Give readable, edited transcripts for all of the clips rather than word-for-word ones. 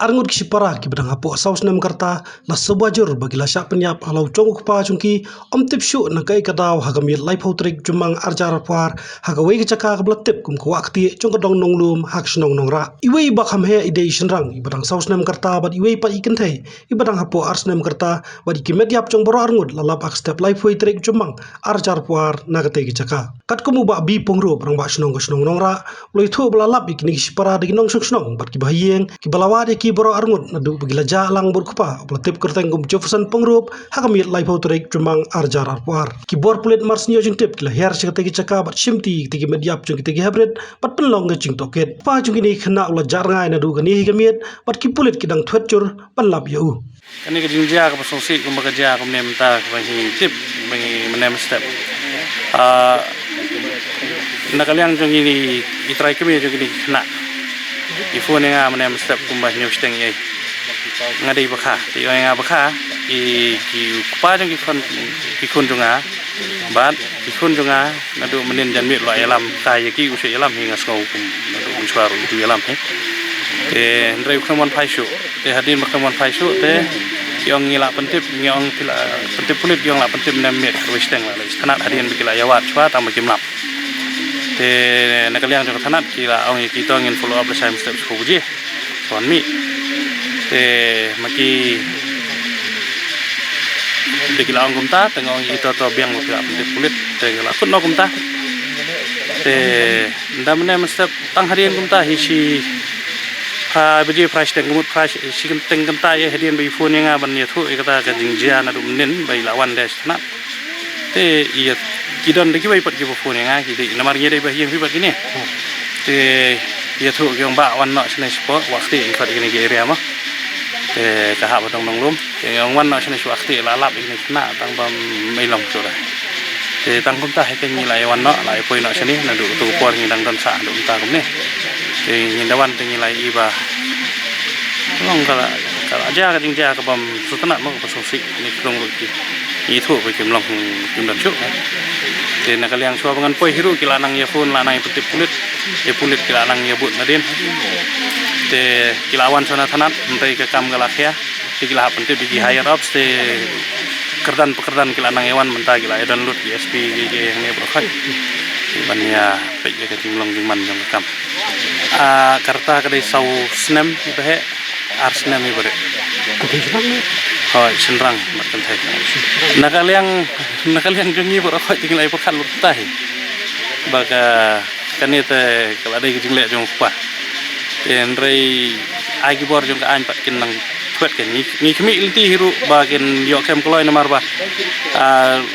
Arngut kisipara ki bedang hapo saus nem karta na sebajur bagi lasyak penyap halau cong kupa cungki om tip syu na kai kadaw hagamit lai pautrik jumang arjar par hagawai kecaka kablatip kum kwa akti cong kadong nonglum hak snong nongra iwei bakam he ide shenrang ibadang saus nem karta bad iwei pa ikentai ibadang hapo ars nem karta bad ikimet yap cong boro arngut lalap ak step lai pautrik jumang arjar par nagate kecaka kat kumu ba bi pongro brang ba snong nongra loi thu belalap ikini kisipara de nong snong bad ki bahiyeng ki balawat ki boro arngut nadu bagila ja lang berkupa pelatip kerteng gum Jefferson pengrup hakamit lai pautrik jumang arjar arpuar ki bor pulit mars nyo jing tip kila her sikate ki caka bat shimti tigi mediap jung tigi hybrid bat penlong ge jing toket pa jung ini kena ula jar ngai nadu gani higamit bat ki pulit kidang twetjur panlap yau kani ke jing ja ka pasongsi kum bekerja kum nem ta bagi tip bagi menem step nakaliang jung ini itrai kemi jung ini kena ifun nga menem step kumbah new steng ye ngadai bakha ti nga bakha ki kupa jang ki kun junga bat ki kun junga nadu menin jan mit lo alam kai ki usi alam hinga skau kum nadu unswaru itu alam he te ndrai khamon phaishu te hadin khamon phaishu te yong ngila pentip yong tila pentip pulit yong la pentip nem mit wisteng la kanat hadin bikila yawat chwa tam kimlap te nakaliang jong thanat kila ong kita ngin follow up the same steps ko je son mi te maki bikila ong kumta tengong ito to biang mo kila pulit te kila kun no kumta te ndamne step tang harian kumta hisi pa beje price teng kumut price sikin teng kumta ye hadian bi phone nga ban ye thu ikata ka jingjia na dum nen bai lawan des na te iya kidon deki bai pat ki phone nga ki de namar ye dei bahiyang pi pat kini te ye thu kyong ba wan no sne sport wakti ikot kini ge area ma te ka ha batong nong lum te yong wan no sne wakti la lap ini na tang bam mai long so da te tang kum ta he ken ni lai wan no lai poi no sne na du tu por ni dang don sa du ta kum ne te ni da wan te ni lai iba long kala aja ka jing ja ka bam sutana mo ko so si ni krong ru ki i thuไปkim long kim dan chu te nakaliang chua bangan poi hiru kilanang ya phone lanang putip pulit e pulit kilanang ya but nadin te kilawan sona thanat mtai ka kam galak ya kila pente bigi higher ups te kerdan pekerdan kilanang ewan menta kila download gsp ge yang ne brokai ban ya pe ke kim long jing man jang kam karta ka dei sau snem be arsnem i bare hoi senrang makan thai nakaliang jungi bor khoi ting lai por khan lut tai baga kanite kala dei jing le jong pa ten rei ai ki bor jong ka an pat kin nang thwet ken ni khmi ilti hiru bagen yo kem kloi namar ba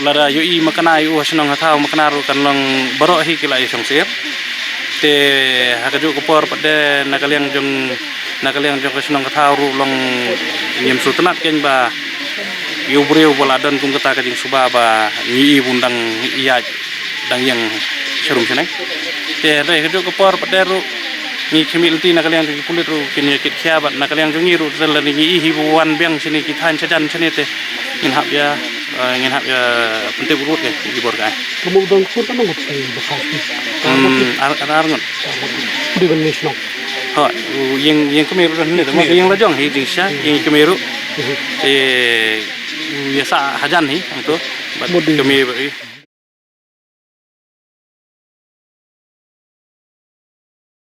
lara yo i makana yu hasnong hathau makana ru kan long baro hi kila i song sir te hakaju ko por pade nakaliang jong kasnong kathau ru long nyem sutanat ken ba yu breu boladon kum kata kajing suba ba ni bundang iya dang yang serum seneng te re hakaju ko por pade ru ni khimilti nakaliang ki pulit ru kin yakit khia bat nakaliang jungi ru zel ni hi buan biang sini ki than chajan sini te ngin hap ya penting urut ke di bor kai kemudian pun kan ngut bekas arngut di benisno ha yang kemeru ni tu yang lajong hi dingsya yang kemeru biasa hajan ni itu bat kemeru